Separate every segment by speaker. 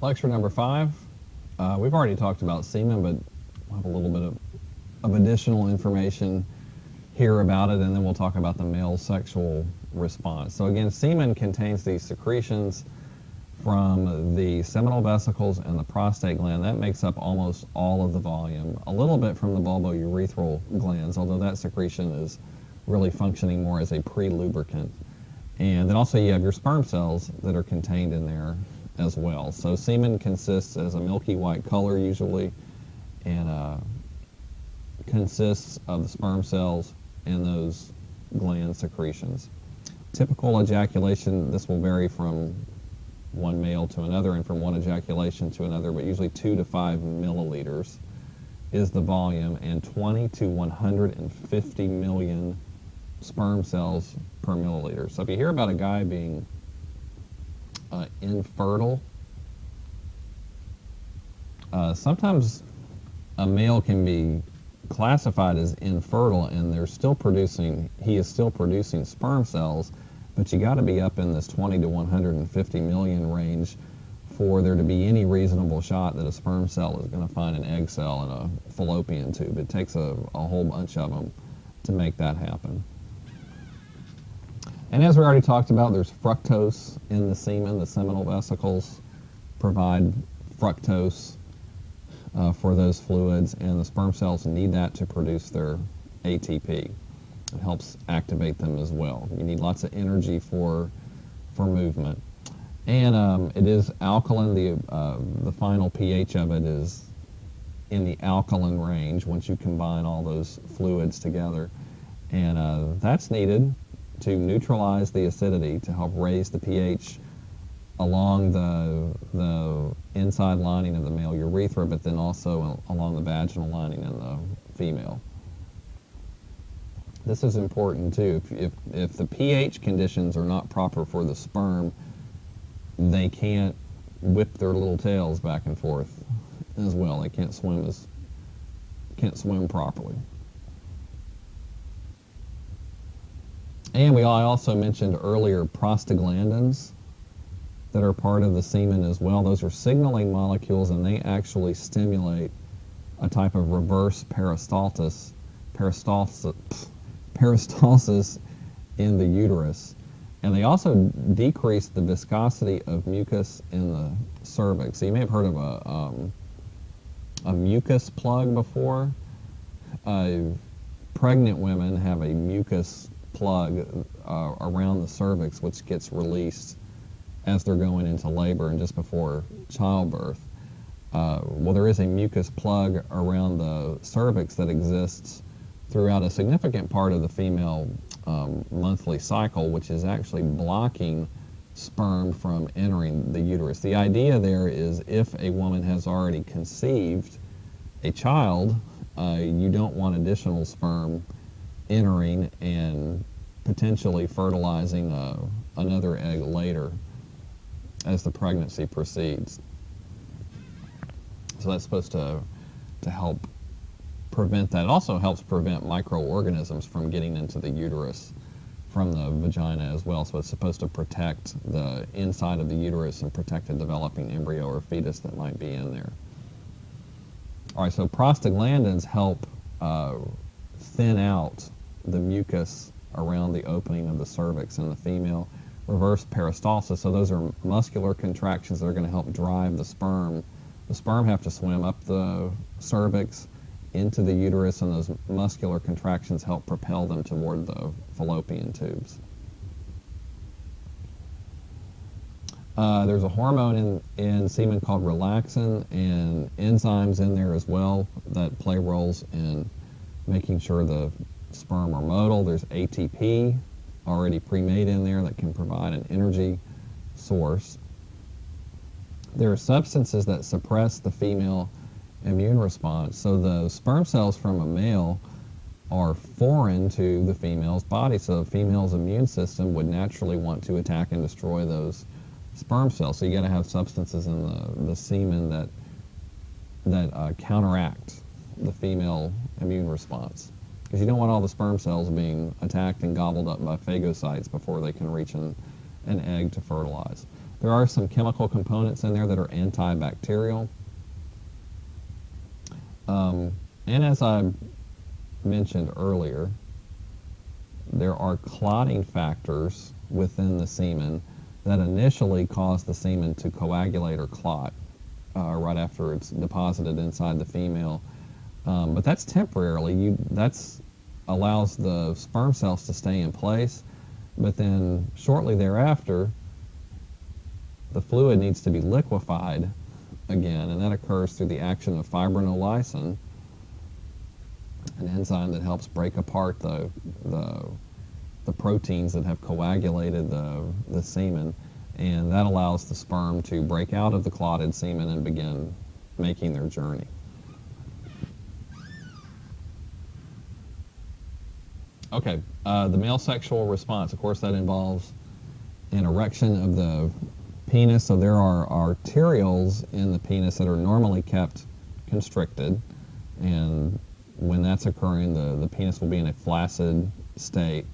Speaker 1: Lecture number 5. We've already talked about semen, but we'll have a little bit of additional information here about it, and then we'll talk about the male sexual response. So again, semen contains these secretions from the seminal vesicles and the prostate gland. That makes up almost all of the volume. A little bit from the bulbourethral glands, although that secretion is really functioning more as a pre-lubricant. And then also you have your sperm cells that are contained in there as well. So semen consists as a milky white color usually, and consists of the sperm cells and those gland secretions. Typical ejaculation, this will vary from one male to another and from one ejaculation to another, but usually 2 to 5 milliliters is the volume, and 20 to 150 million sperm cells per milliliter. So if you hear about a guy being infertile, sometimes a male can be classified as infertile and he is still producing sperm cells, but you got to be up in this 20 to 150 million range for there to be any reasonable shot that a sperm cell is going to find an egg cell in a fallopian tube. It takes a whole bunch of them to make that happen. And as we already talked about, there's fructose in the semen. The seminal vesicles provide fructose for those fluids, and the sperm cells need that to produce their ATP. It helps activate them as well. You need lots of energy for movement. And it is alkaline. The final pH of it is in the alkaline range once you combine all those fluids together. And that's needed to neutralize the acidity, to help raise the pH along the inside lining of the male urethra, but then also along the vaginal lining in the female. This is important too. If the pH conditions are not proper for the sperm, they can't whip their little tails back and forth as well. They can't swim properly. And I also mentioned earlier prostaglandins that are part of the semen as well. Those are signaling molecules, and they actually stimulate a type of reverse peristalsis in the uterus. And they also decrease the viscosity of mucus in the cervix. So you may have heard of a mucus plug before. Pregnant women have a mucus plug around the cervix, which gets released as they're going into labor and just before childbirth. Well, there is a mucus plug around the cervix that exists throughout a significant part of the female monthly cycle, which is actually blocking sperm from entering the uterus. The idea there is if a woman has already conceived a child, you don't want additional sperm entering and potentially fertilizing another egg later as the pregnancy proceeds. So that's supposed to help prevent that. It also helps prevent microorganisms from getting into the uterus from the vagina as well. So it's supposed to protect the inside of the uterus and protect a developing embryo or fetus that might be in there. All right, so prostaglandins help thin out the mucus around the opening of the cervix in the female. Reverse peristalsis, so those are muscular contractions that are going to help drive the sperm. The sperm have to swim up the cervix into the uterus, and those muscular contractions help propel them toward the fallopian tubes. There's a hormone in semen called relaxin, and enzymes in there as well that play roles in making sure the sperm are motile. There's ATP already pre-made in there that can provide an energy source. There are substances that suppress the female immune response. So the sperm cells from a male are foreign to the female's body, so the female's immune system would naturally want to attack and destroy those sperm cells. So you got to have substances in the semen that counteract the female immune response, because you don't want all the sperm cells being attacked and gobbled up by phagocytes before they can reach an egg to fertilize. There are some chemical components in there that are antibacterial. And as I mentioned earlier, there are clotting factors within the semen that initially cause the semen to coagulate or clot right after it's deposited inside the female. But that's temporarily. That's allows the sperm cells to stay in place, but then shortly thereafter, the fluid needs to be liquefied again, and that occurs through the action of fibrinolysin, an enzyme that helps break apart the proteins that have coagulated the semen, and that allows the sperm to break out of the clotted semen and begin making their journey. Okay, the male sexual response, of course, that involves an erection of the penis. So there are arterioles in the penis that are normally kept constricted, and when that's occurring, the penis will be in a flaccid state.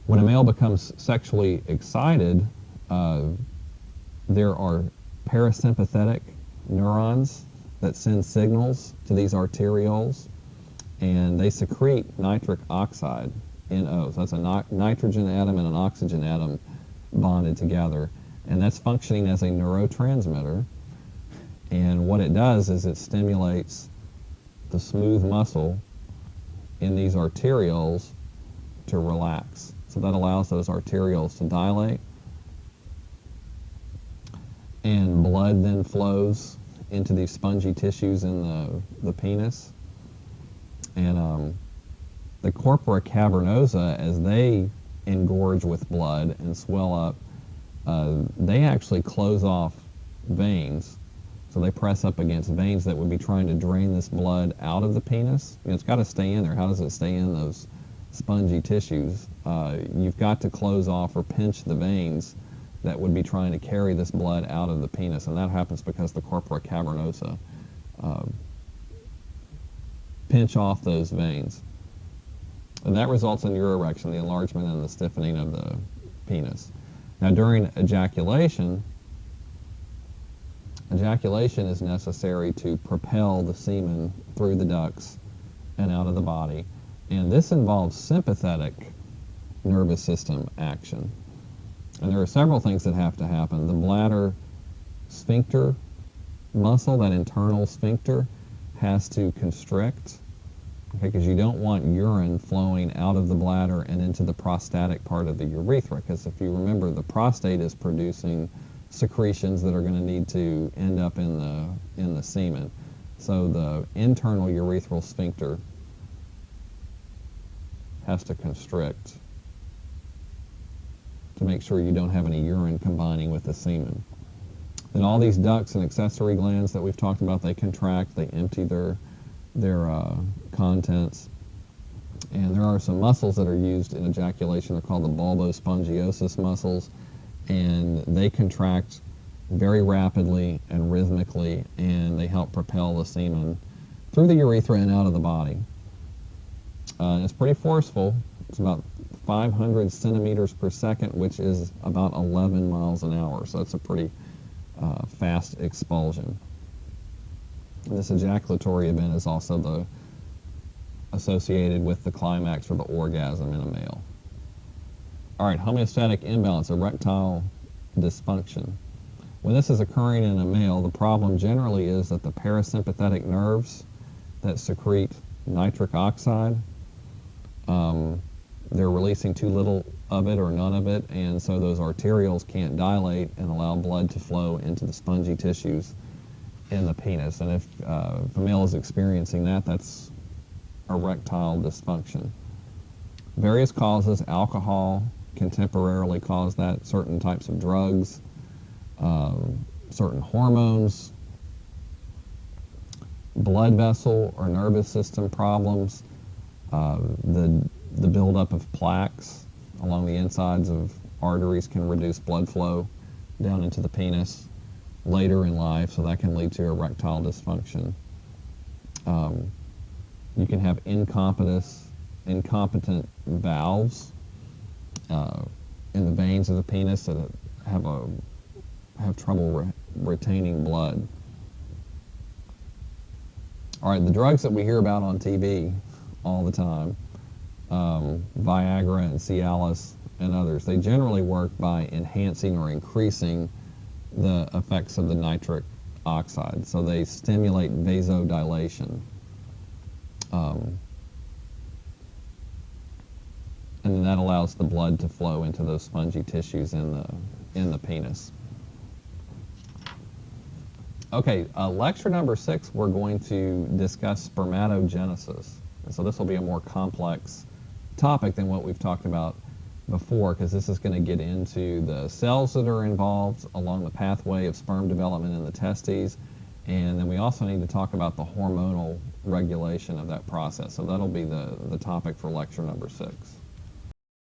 Speaker 1: When a male becomes sexually excited, there are parasympathetic neurons that send signals to these arterioles, and they secrete nitric oxide, NO. So that's a nitrogen atom and an oxygen atom bonded together, and that's functioning as a neurotransmitter. And what it does is it stimulates the smooth muscle in these arterioles to relax. So that allows those arterioles to dilate, and blood then flows into these spongy tissues in the penis. And the corpora cavernosa, as they engorge with blood and swell up, they actually close off veins. So they press up against veins that would be trying to drain this blood out of the penis. You know, it's got to stay in there. How does it stay in those spongy tissues? You've got to close off or pinch the veins that would be trying to carry this blood out of the penis, and that happens because the corpora cavernosa pinch off those veins. And that results in urerection, the enlargement and the stiffening of the penis. Now during ejaculation is necessary to propel the semen through the ducts and out of the body. And this involves sympathetic nervous system action. And there are several things that have to happen. The bladder sphincter muscle, that internal sphincter, has to constrict, okay, because you don't want urine flowing out of the bladder and into the prostatic part of the urethra, because if you remember, the prostate is producing secretions that are going to need to end up in the semen. So the internal urethral sphincter has to constrict to make sure you don't have any urine combining with the semen. Then all these ducts and accessory glands that we've talked about, they contract, they empty their contents. And there are some muscles that are used in ejaculation. They're called the bulbospongiosus muscles, and they contract very rapidly and rhythmically, and they help propel the semen through the urethra and out of the body. It's pretty forceful. It's about 500 centimeters per second, which is about 11 miles an hour. So it's a pretty fast expulsion. And this ejaculatory event is also associated with the climax or the orgasm in a male. All right, homeostatic imbalance, erectile dysfunction. When this is occurring in a male, the problem generally is that the parasympathetic nerves that secrete nitric oxide, they're releasing too little of it or none of it, and so those arterioles can't dilate and allow blood to flow into the spongy tissues in the penis. And if a male is experiencing that, that's erectile dysfunction. Various causes: alcohol can temporarily cause that, certain types of drugs, certain hormones, blood vessel or nervous system problems, the buildup of plaques along the insides of arteries can reduce blood flow down into the penis later in life, so that can lead to erectile dysfunction. You can have incompetent valves in the veins of the penis that have a have trouble retaining blood. All right, the drugs that we hear about on TV all the time, Viagra and Cialis and others, they generally work by enhancing or increasing the effects of the nitric oxide. So they stimulate vasodilation. And then that allows the blood to flow into those spongy tissues in the penis. Okay, lecture number 6, we're going to discuss spermatogenesis. And so this will be a more complex topic than what we've talked about before, because this is going to get into the cells that are involved along the pathway of sperm development in the testes, and then we also need to talk about the hormonal regulation of that process. So that'll be the topic for lecture number 6.